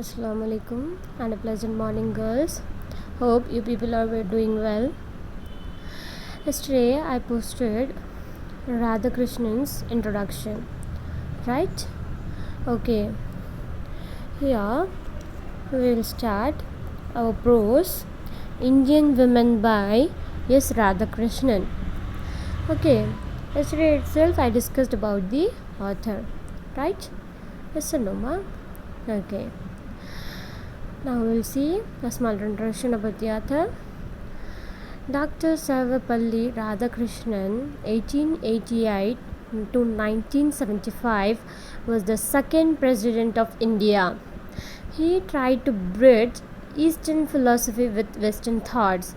Assalamu alaikum and a pleasant morning, girls. Hope you people are doing well. Yesterday I posted Radhakrishnan's introduction, right? Okay, here we will start our prose Indian Women by S. Radhakrishnan. Okay, yesterday itself I discussed about the author, right? Yes or no, ma? Okay. Now we'll see a small introduction about the author. Dr. Sarvepalli Radhakrishnan, 1888 to 1975, was the second president of India. He tried to bridge Eastern philosophy with Western thoughts,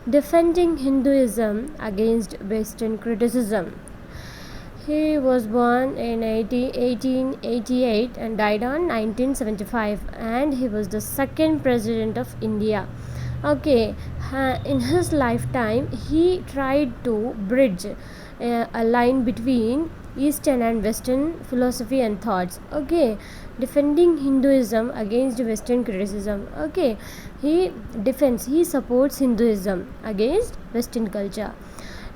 defending Hinduism against Western criticism. He was born in 1888 and died on 1975, and he was the second president of India. Okay, in his lifetime he tried to bridge a line between Eastern and Western philosophy and thoughts. Okay, defending Hinduism against Western criticism. Okay, he supports Hinduism against Western culture.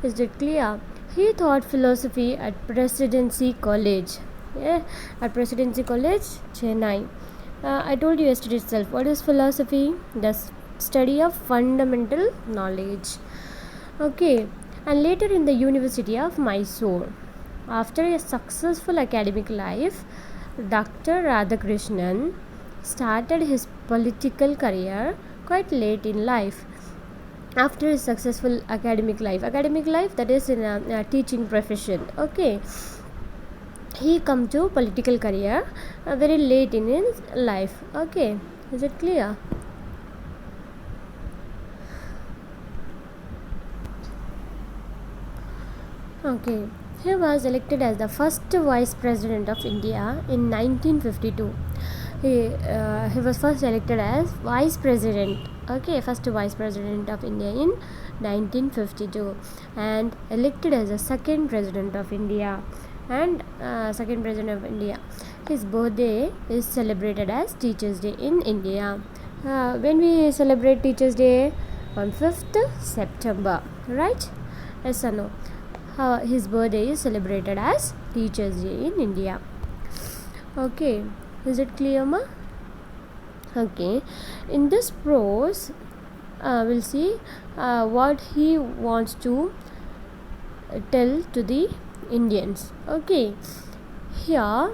Is it clear? He taught philosophy at Presidency College. At Presidency College, Chennai. I told you yesterday itself. What is philosophy? The study of fundamental knowledge. Okay, and later in the University of Mysore. After a successful academic life, Dr. Radhakrishnan started his political career quite late in life. After his successful academic life, that is in a teaching profession. Okay, he come to political career very late in his life. Okay, is it clear? Okay, he was elected as the first vice president of India in 1952. He was first elected as vice president. Okay, first vice president of India in 1952, and elected as the second president of India. His birthday is celebrated as Teachers' Day in India. When we celebrate Teachers' Day? On 5th September, right? Yes or no? His birthday is celebrated as Teachers' Day in India. Okay, is it clear, ma? Okay, in this prose we'll see what he wants to tell to the Indians. Okay, here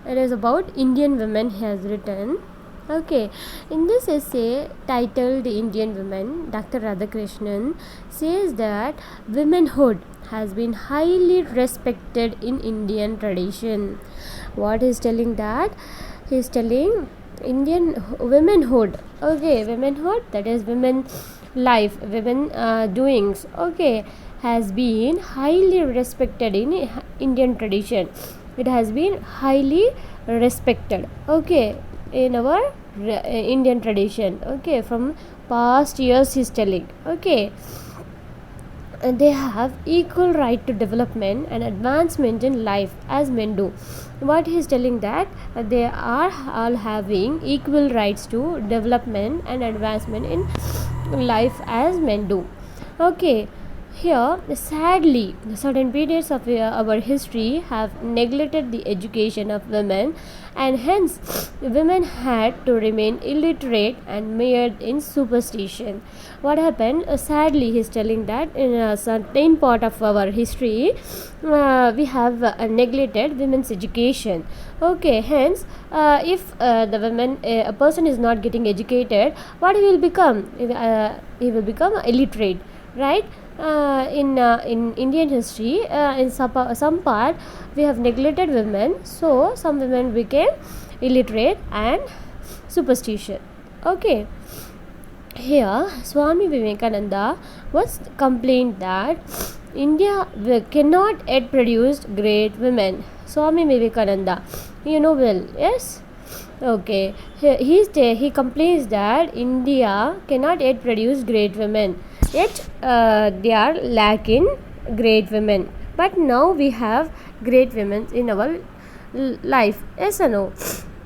it is about Indian women he has written. Okay, in this essay titled Indian Women, Dr. Radhakrishnan says that womanhood has been highly respected in Indian tradition. What he is telling that? He is telling Indian womanhood. Okay, womanhood, that is women life, women doings. Okay, has been highly respected in Indian tradition. It has been highly respected. Okay, in our Indian tradition. Okay, from past years he is telling. Okay, they have equal right to development and advancement in life as men do. What he is telling that they are all having equal rights to development and advancement in life as men do. Okay, here sadly certain periods of our history have neglected the education of women, and hence women had to remain illiterate and mired in superstition. What happened? Sadly he is telling that in a certain part of our history we have neglected women's education. Okay, hence if the women a person is not getting educated, what he will become? He will become illiterate, right? In Indian history, in some part we have neglected women, so some women became illiterate and superstition. Okay, here Swami Vivekananda was complained that India cannot yet produce great women. Swami Vivekananda, you know well, yes? Okay, he complains that India cannot yet produce great women, yet they are lacking great women. But now we have great women in our life. Yes or no?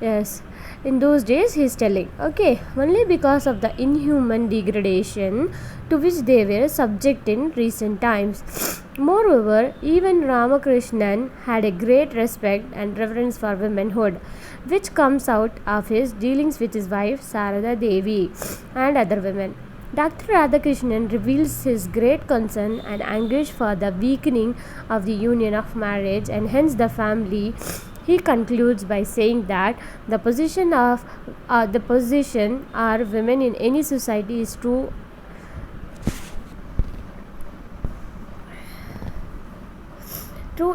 Yes. In those days, he is telling, okay, only because of the inhuman degradation to which they were subject in recent times. Moreover, even Ramakrishnan had a great respect and reverence for womanhood, which comes out of his dealings with his wife Sarada Devi and other women. Dr. Radhakrishnan reveals his great concern and anguish for the weakening of the union of marriage and hence the family. He concludes by saying that the position of women in any society is true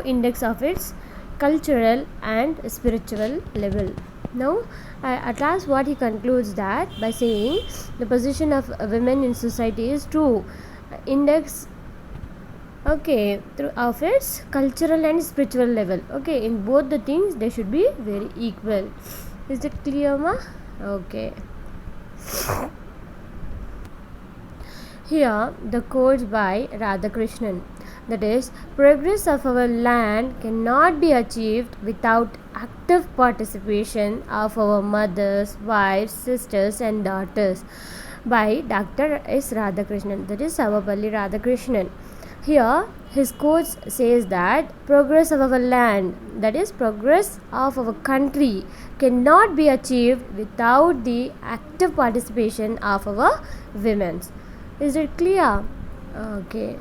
index of its cultural and spiritual level. Now, at last, what he concludes that by saying the position of women in society is true index, okay, through of its cultural and spiritual level. Okay, in both the things they should be very equal. Is it clear, ma? Okay. Here the quotes by Radhakrishnan, that is, progress of our land cannot be achieved without active participation of our mothers, wives, sisters and daughters, by Dr. S. Radhakrishnan, that is Sarvepalli Radhakrishnan. Here his quotes says that progress of our land, that is progress of our country, cannot be achieved without the active participation of our women. Is it clear? Okay.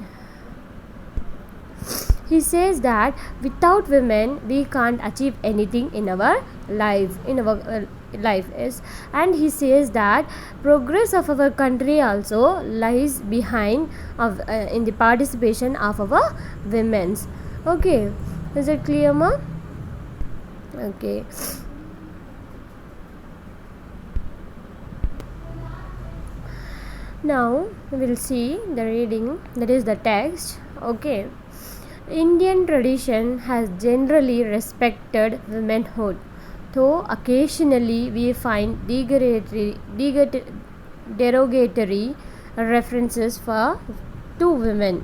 He says that without women we can't achieve anything in our life, is, and he says that progress of our country also lies behind of in the participation of our women's. Okay, is it clear, ma? Okay. Now we will see the reading, that is the text. Okay. Indian tradition has generally respected womanhood, though occasionally we find derogatory references to women.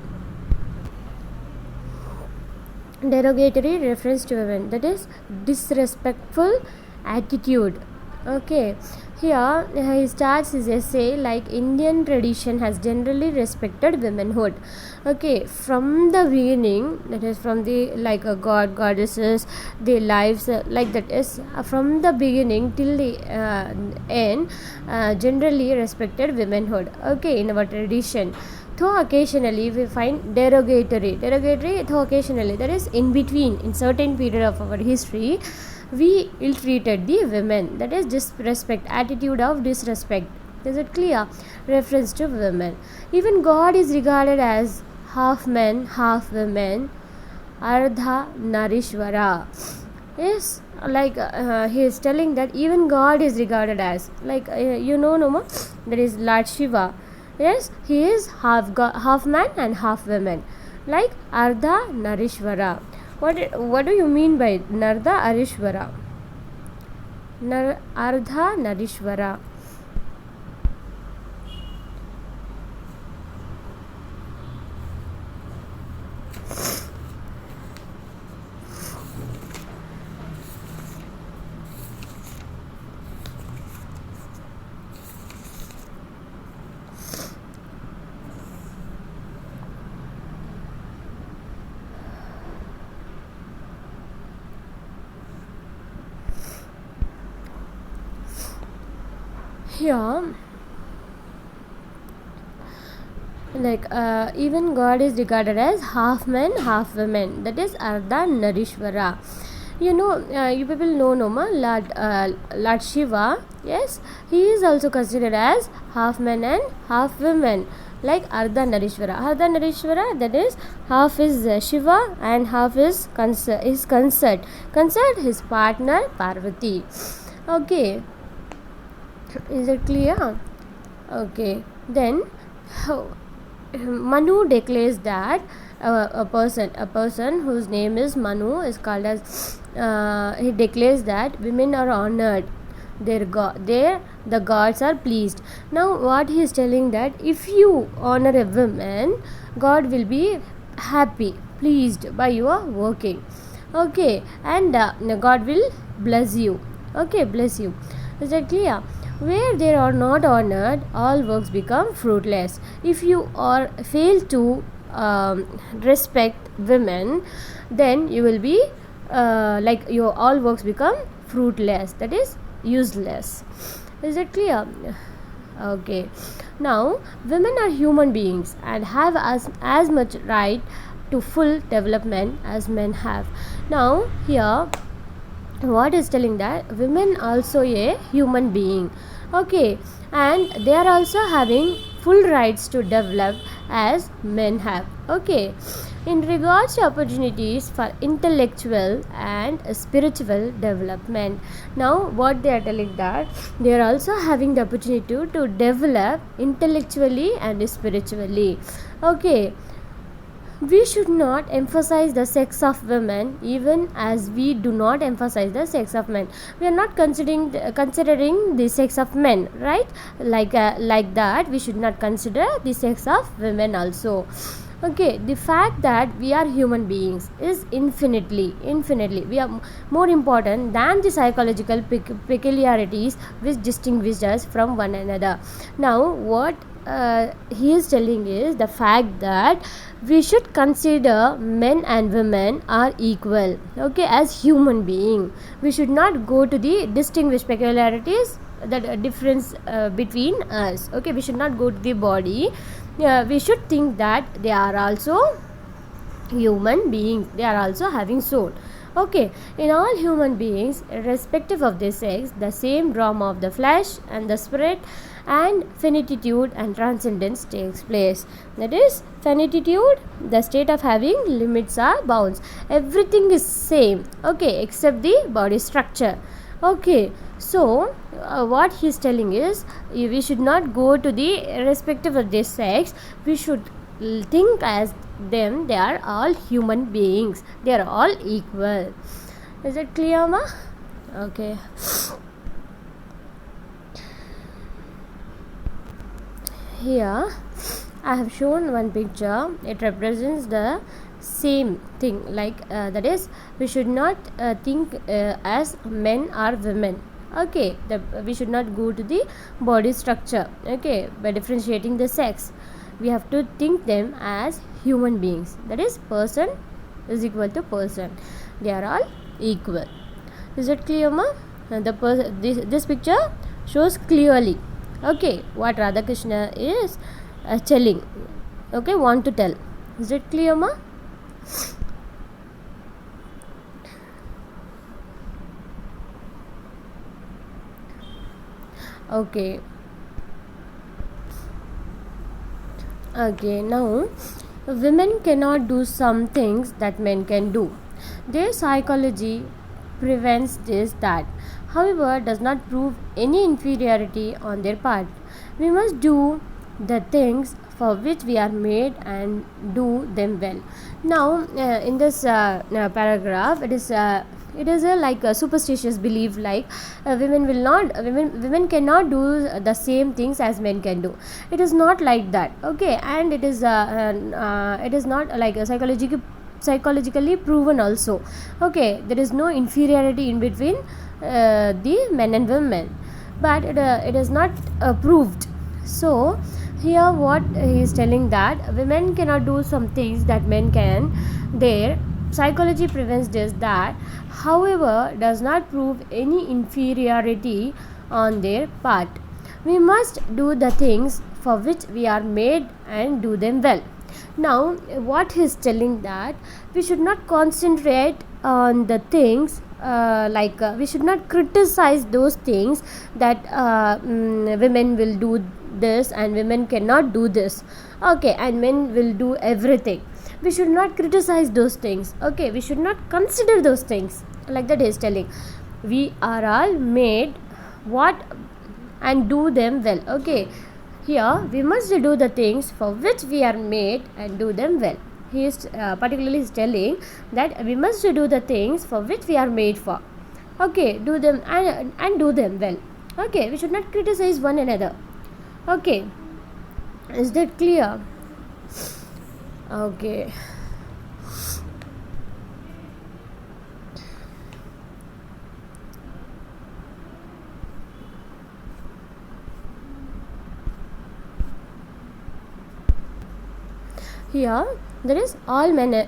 Derogatory reference to women, that is disrespectful attitude. Okay, here he starts his essay like Indian tradition has generally respected womanhood. Okay, from the beginning, that is from the goddesses, their lives like that is from the beginning till the end, generally respected womanhood. Okay, in our tradition. Though occasionally we find derogatory though occasionally, that is in between, in certain period of our history we ill-treated the women, that is disrespect, attitude of disrespect. Is it clear? Reference to women. Even God is regarded as half man, half women, Ardha Narishwara. Yes, he is telling that even God is regarded as no, that is Lord Shiva. Yes, he is half man and half women, like Ardha Narishwara. What do you mean by Narda Arishwara? Ardha Narishwara. Here, even God is regarded as half man, half women, that is Ardha Narishwara. You people know Lord Shiva. Yes, he is also considered as half man and half women, like Ardha Narishwara. Ardha Narishwara, that is half is Shiva and half is his consort, his partner Parvati. Okay, is it clear? Okay, then Manu declares that a person whose name is Manu is called as he declares that women are honored, the gods are pleased. Now what he is telling, that if you honor a woman, God will be happy, pleased by your working. Okay, and God will bless you. Okay, bless you. Is that clear? Where they are not honored, all works become fruitless. If you are fail to respect women, then you will be like your all works become fruitless, that is useless. Is it clear? Okay. Now, women are human beings and have as much right to full development as men have. Now, here what is telling that women also a human being, okay, and they are also having full rights to develop as men have, okay. In regards to opportunities for intellectual and spiritual development, now what they are telling that they are also having the opportunity to develop intellectually and spiritually, okay. We should not emphasize the sex of women even as we do not emphasize the sex of men. We are not considering the sex of men, right? Like that we should not consider the sex of women also, okay. The fact that we are human beings is infinitely we are more important than the psychological peculiarities which distinguish us from one another. Now what he is telling is the fact that we should consider men and women are equal, okay, as human being. We should not go to the distinguished peculiarities, that difference between us, okay. We should not go to the body. We should think that they are also human beings, they are also having soul, okay. In all human beings, irrespective of their sex, the same drama of the flesh and the spirit and finitude and transcendence takes place. That is finitude, the state of having limits or bounds. Everything is same, okay, except the body structure, okay. So what he is telling is we should not go to the irrespective of their sex. We should think as them, they are all human beings, they are all equal. Is it clear, ma? Okay. Here I have shown one picture. It represents the same thing, like that is we should not think as men or women, okay. We should not go to the body structure, okay, by differentiating the sex. We have to think them as human beings, that is person is equal to person, they are all equal. Is it clear, ma? This picture shows clearly, okay, what Radhakrishna is telling, okay, want to tell. Is it clear, ma? Okay. Okay, now women cannot do some things that men can do. Their psychology prevents this that, however, does not prove any inferiority on their part. We must do the things for which we are made and do them well. Now, in this paragraph, it is a like a superstitious belief, like women cannot do the same things as men can do. It is not like that, okay, and it is not like a psychologically proven also, okay. There is no inferiority in between the men and women, but it is not proved. So here what he is telling that women cannot do some things that men can. Their psychology prevents this that, however, does not prove any inferiority on their part. We must do the things for which we are made and do them well. Now what he is telling that we should not concentrate on the things we should not criticize those things that women will do this and women cannot do this, okay, and men will do everything. We should not criticize those things, okay. We should not consider those things, like that he is telling. We are all made what and do them well, okay. Here we must do the things for which we are made and do them well. He is particularly is telling that we must do the things for which we are made for, okay, do them and do them well, okay. We should not criticize one another, okay. Is that clear? Okay. Here, there is all men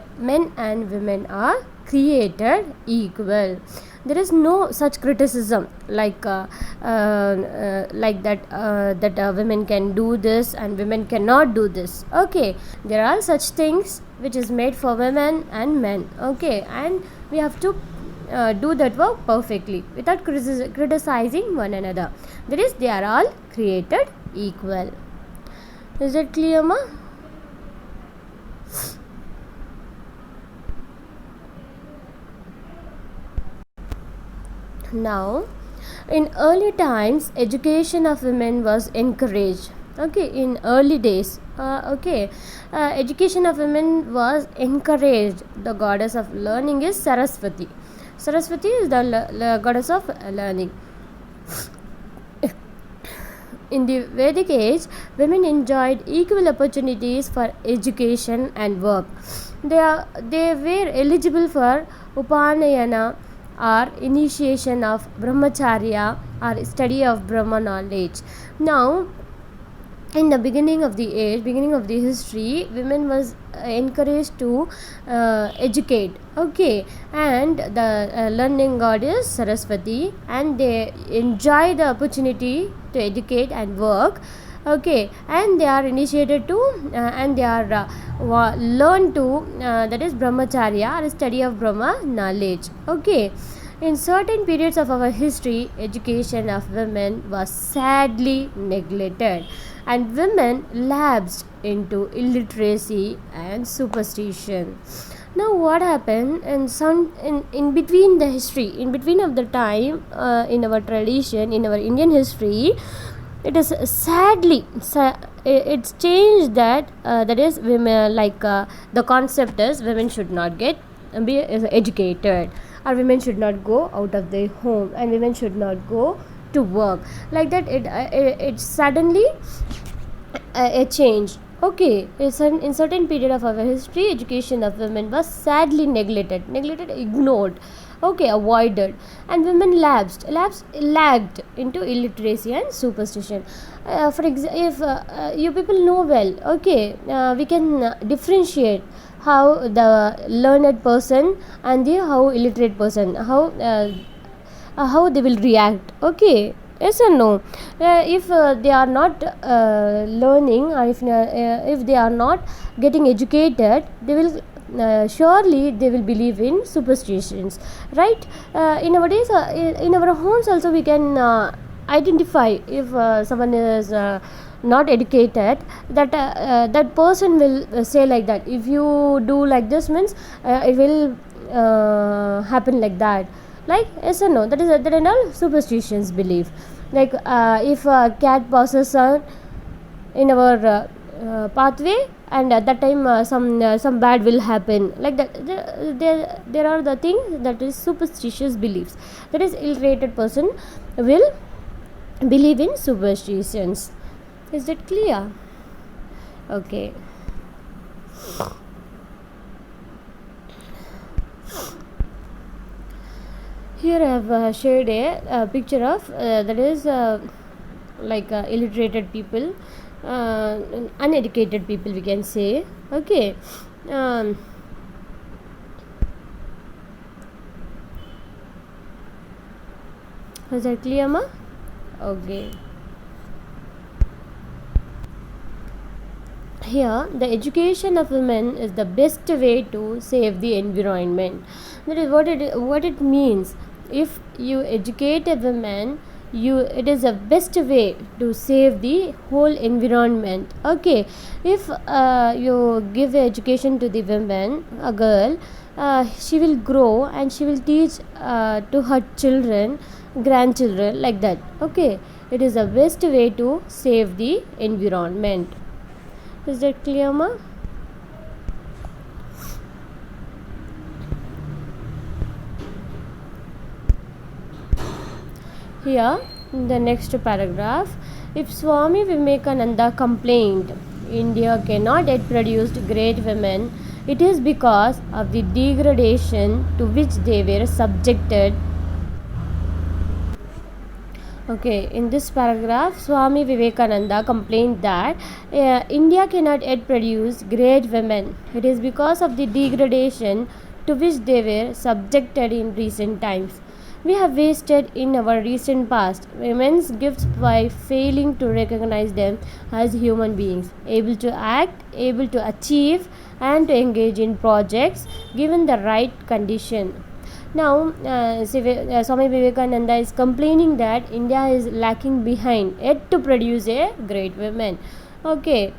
and women are created equal. There is no such criticism like that women can do this and women cannot do this. Okay, there are such things which is made for women and men. Okay, and we have to do that work perfectly without criticizing one another. That is, they are all created equal. Is that clear, ma? Now, in early times, education of women was encouraged. Okay, in early days, education of women was encouraged. The goddess of learning is Saraswati. Saraswati is the goddess of learning. In the Vedic age, women enjoyed equal opportunities for education and work. They were eligible for Upanayana or initiation of Brahmacharya or study of Brahma knowledge. Now, in the beginning of the history, women was encouraged to educate. Okay, and the learning goddess Saraswati, and they enjoy the opportunity to educate and work. Okay, and they are initiated to and they are learn to that is Brahmacharya or study of Brahma knowledge. Okay, in certain periods of our history, education of women was sadly neglected, and women lapsed into illiteracy and superstition. Now, what happened in between the history, in between of the time in our tradition, in our Indian history, it is sadly it's changed that is women the concept is women should not be educated, or women should not go out of their home, and women should not go to work. Like that, it suddenly a change. Okay, in certain period of our history, education of women was sadly neglected, ignored. Okay, avoided, and women lagged into illiteracy and superstition. For example, if you people know well, okay, we can differentiate how the learned person and the how illiterate person, how they will react. Okay, yes or no? If they are not learning, or if they are not getting educated, they will surely they will believe in superstitions, right? In our days, in our homes also, we can identify if someone is not educated, that person will say like that, if you do like this means it will happen like that. Like, yes or no? That and all superstitions belief. Like, if a cat passes in our pathway, and at that time some bad will happen, like that. There are the things that is superstitious beliefs, that is illiterate person will believe in superstitions. Is that clear? Okay. Here I have shared a picture of that is illiterated people, uneducated people, we can say. Okay. Is that clear, ma? Okay. Here, the education of women is the best way to save the environment. That is what it means. If you educate a woman, it is the best way to save the whole environment. Okay, if you give education to the woman, a girl, she will grow and she will teach to her children, grandchildren, like that. Okay, it is the best way to save the environment. Is that clear, ma? Here, in the next paragraph, if Swami Vivekananda complained India cannot yet produce great women, it is because of the degradation to which they were subjected Okay, in this paragraph, Swami Vivekananda complained that India cannot yet produce great women. It is because of the degradation to which they were subjected in recent times. We have wasted in our recent past women's gifts by failing to recognize them as human beings, able to act, able to achieve, and to engage in projects given the right condition. Now, Swami Vivekananda is complaining that India is lacking behind yet to produce a great women. Okay,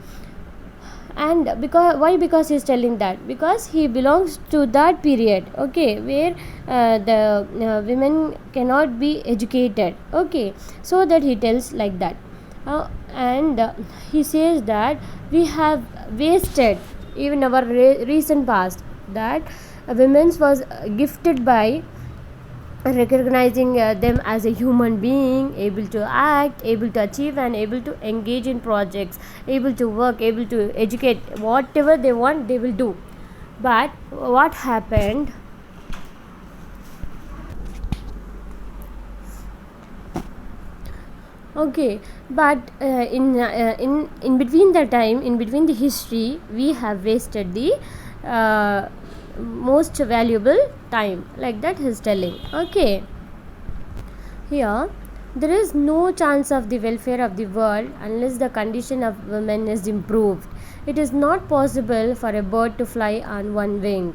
and because he's telling that, because he belongs to that period, okay, where the women cannot be educated. Okay, so that he tells like that, and he says that we have wasted even our recent past, that women's was gifted by recognizing them as a human being, able to act, able to achieve, and able to engage in projects, able to work, able to educate, whatever they want they will do. But what happened, okay, but in between the time, in between the history, we have wasted the most valuable time, like that he's telling. Okay, here there is no chance of the welfare of the world unless the condition of women is improved. It is not possible for a bird to fly on one wing.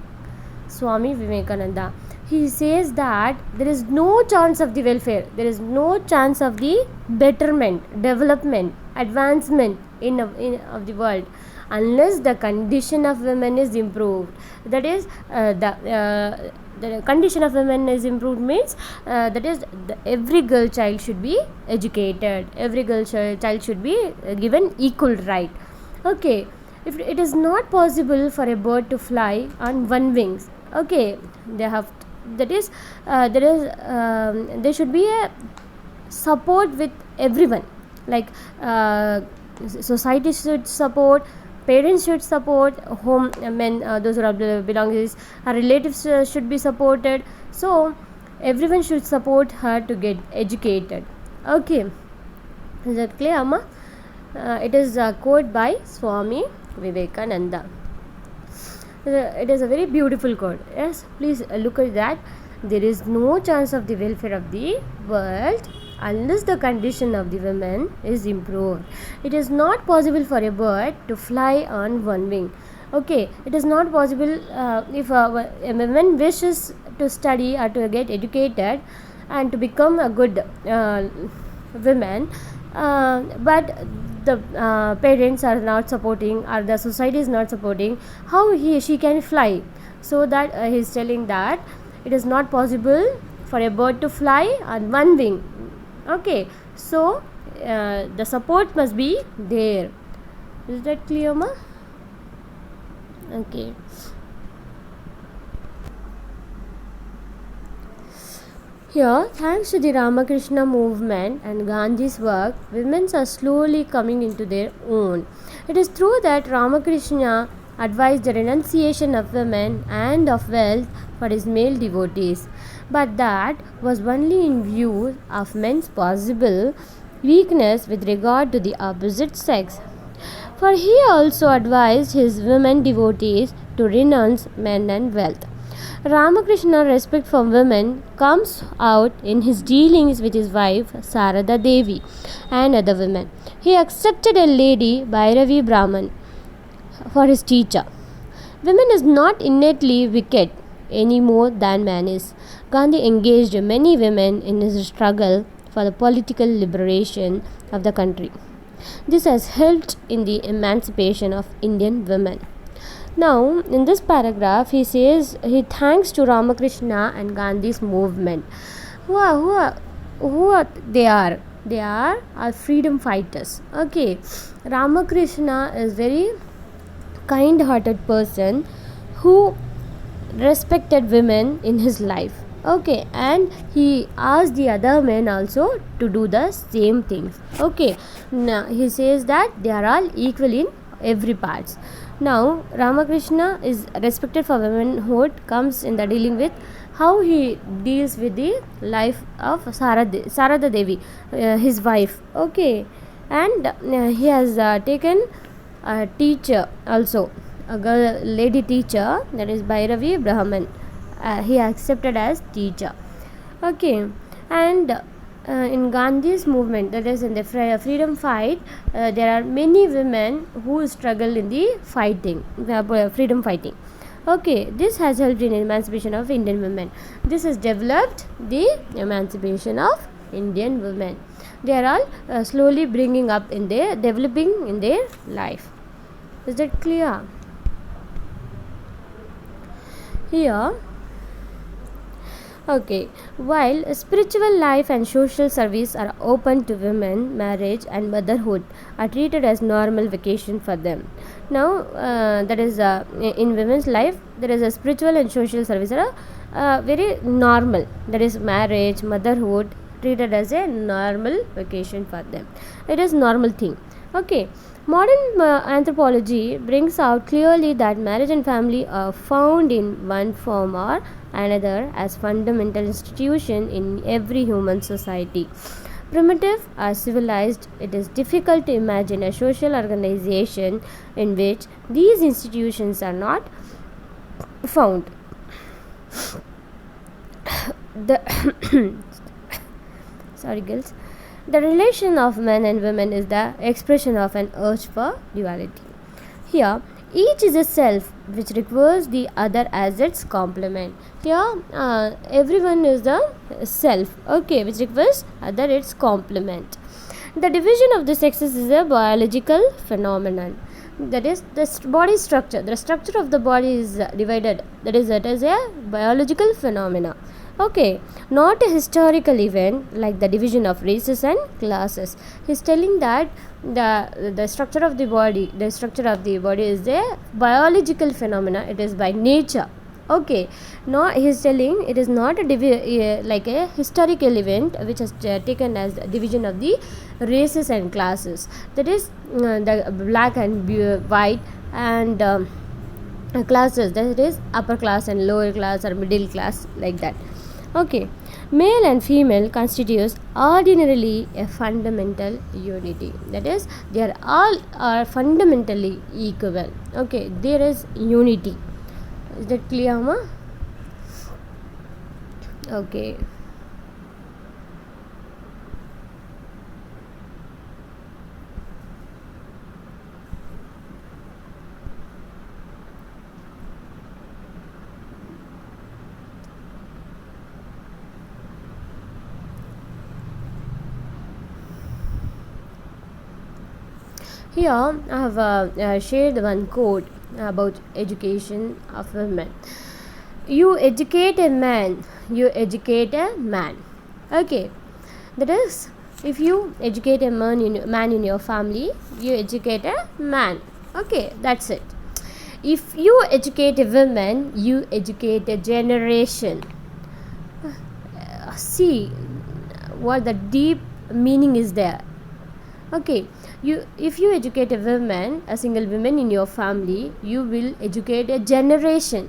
Swami Vivekananda, he says that there is no chance of the welfare, there is no chance of the betterment, development, advancement of the world unless the condition of women is improved. That is, the condition of women is improved means that is, every girl child should be educated, every girl child should be given equal right. Okay, if it is not possible for a bird to fly on one wings, okay, they have, that is, there should be a support with everyone, like society should support, parents should support, home men, those who are belongs, her relatives should be supported. So everyone should support her to get educated. Okay, is that clear, Amma? It is a quote by Swami Vivekananda. It is a very beautiful quote. Yes, please look at that. There is no chance of the welfare of the world unless the condition of the women is improved. It is not possible for a bird to fly on one wing. Okay, it is not possible if a woman wishes to study or to get educated and to become a good woman, but the parents are not supporting or the society is not supporting, how she can fly. So that he is telling that it is not possible for a bird to fly on one wing. Okay, so the support must be there. Is that clear, ma? Okay. Here, thanks to the Ramakrishna movement and Gandhi's work, women are slowly coming into their own. It is true that Ramakrishna advised the renunciation of women and of wealth for his male devotees, but that was only in view of men's possible weakness with regard to the opposite sex. For he also advised his women devotees to renounce men and wealth. Ramakrishna's respect for women comes out in his dealings with his wife Sarada Devi and other women. He accepted a lady Bhairavi Brahman for his teacher. Women is not innately wicked any more than man is. Gandhi engaged many women in his struggle for the political liberation of the country. This has helped in the emancipation of Indian women. Now, in this paragraph, he says he thanks to Ramakrishna and Gandhi's movement. Who are they are? They are our freedom fighters. Okay, Ramakrishna is very kind-hearted person who respected women in his life. Okay, and he asked the other men also to do the same things. Okay, now he says that they are all equal in every parts. Now Ramakrishna is respected for womanhood comes in the dealing with how he deals with the life of Sarada Devi, his wife. Okay, and he has taken a teacher also, a girl, lady teacher, that is Bhairavi Brahman. He accepted as teacher. Okay, and in Gandhi's movement, that is in the freedom fight, there are many women who struggle in the fighting, freedom fighting. Okay, this has helped in emancipation of Indian women. This has developed the emancipation of Indian women. They are all slowly bringing up in their developing in their life. Is that clear? Here, okay, while spiritual life and social service are open to women, marriage and motherhood are treated as normal vacation for them. Now, that is in women's life, there is a spiritual and social service are very normal. That is marriage, motherhood treated as a normal vacation for them. It is normal thing. Okay. Modern anthropology brings out clearly that marriage and family are found in one form or another as fundamental institution in every human society. Primitive or civilized, it is difficult to imagine a social organization in which these institutions are not found. The sorry girls, the relation of men and women is the expression of an urge for duality. Here, each is a self which requires the other as its complement. Here, everyone is the self, okay, which requires other its complement. The division of the sexes is a biological phenomenon. That is the body structure. The structure of the body is divided. That is, it is a biological phenomena. Okay, not a historical event like the division of races and classes. He's telling that the structure of the body is a biological phenomena. It is by nature. Okay, no, he's telling it is not a like a historical event which has taken as division of the races and classes. That is the black and white and classes, that is upper class and lower class or middle class, like that. Okay, male and female constitutes ordinarily a fundamental unity. That is, they are all are fundamentally equal. Okay, there is unity. Is that clear, ma? Okay. Here I have shared one quote about education of women. You educate a man, you educate a man. Okay, that is, if you educate a man in your family, you educate a man. Okay, that's it. If you educate a woman, you educate a generation. See what the deep meaning is there. Okay, if you educate a woman, a single woman in your family, you will educate a generation.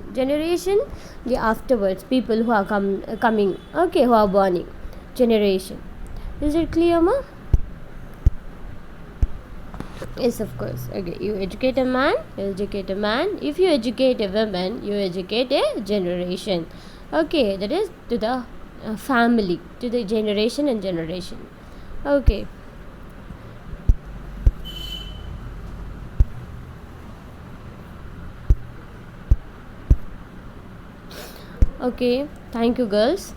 The afterwards people who are coming. Okay, who are born. Generation. Is it clear, ma? Yes, of course. Okay, you educate a man, If you educate a woman, you educate a generation. Okay, that is to the family, to the generation and generation. Okay. Okay, thank you, girls.